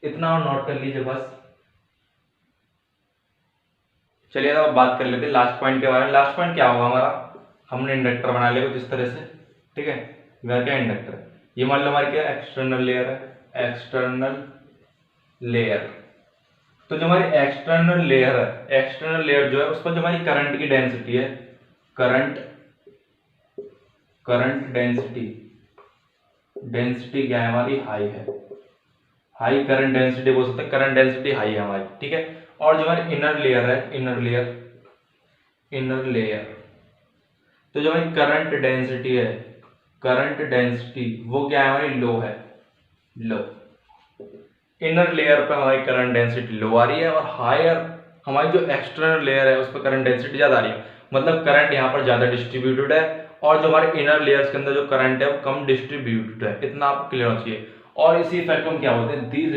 A: इतना नोट कर लीजिए बस। चलिए अब बात कर लेते हैं लास्ट पॉइंट के बारे में। लास्ट पॉइंट क्या होगा हमारा, हमने इंडक्टर बना लिया कुछ इस तरह से, ठीक है। वह क्या इंडक्टर, ये मान लो हमारी क्या एक्सटर्नल लेयर है, एक्सटर्नल लेयर। तो जो हमारी एक्सटर्नल लेयर है, एक्सटर्नल लेयर जो है उस पर जो हमारी करंट की डेंसिटी है, करंट डेंसिटी क्या है हमारी, हाई है। हाई करंट डेंसिटी बोल सकते हैं, करंट डेंसिटी हाई है हमारी, ठीक है। और जो हमारी इनर लेयर है, इनर लेयर, तो जो हमारी करंट डेंसिटी है, करंट डेंसिटी वो क्या है हमारी, लो है, लो। इनर लेयर पर हमारी करंट डेंसिटी लो आ रही है, और हायर हमारी जो एक्सटर्नल लेयर है उस पर करंट डेंसिटी ज्यादा आ रही है। मतलब करंट यहाँ पर ज्यादा डिस्ट्रीब्यूटेड है, और जो हमारे इनर लेयर्स के अंदर जो करंट है वो कम डिस्ट्रीब्यूटेड है। इतना आपको क्लियर होना चाहिए। और इसी इफेक्ट को हम क्या बोलते हैं, दीज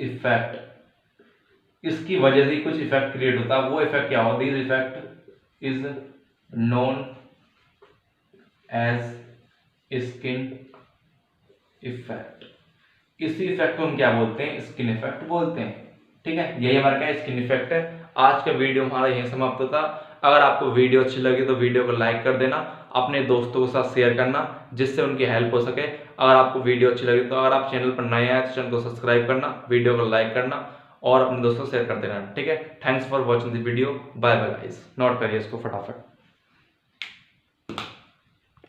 A: इफेक्ट, इसकी वजह से कुछ इफेक्ट क्रिएट होता है। वो इफेक्ट क्या होगा, these effect is known as skin effect. इसी इफेक्ट को हम क्या बोलते हैं, स्किन इफेक्ट बोलते हैं, ठीक है। यही हमारा क्या स्किन इफेक्ट है। आज का वीडियो हमारा यहीं समाप्त होता। अगर आपको वीडियो अच्छी लगी तो वीडियो को लाइक कर देना, अपने दोस्तों के साथ शेयर करना जिससे उनकी हेल्प हो सके। अगर आपको वीडियो अच्छी लगी तो अगर आप चैनल पर नए आए तो चैनल को सब्सक्राइब करना, वीडियो को लाइक करना और अपने दोस्तों को शेयर कर देना, ठीक है। Thanks for watching the video, bye bye guys. Note करिए इसको फटाफट।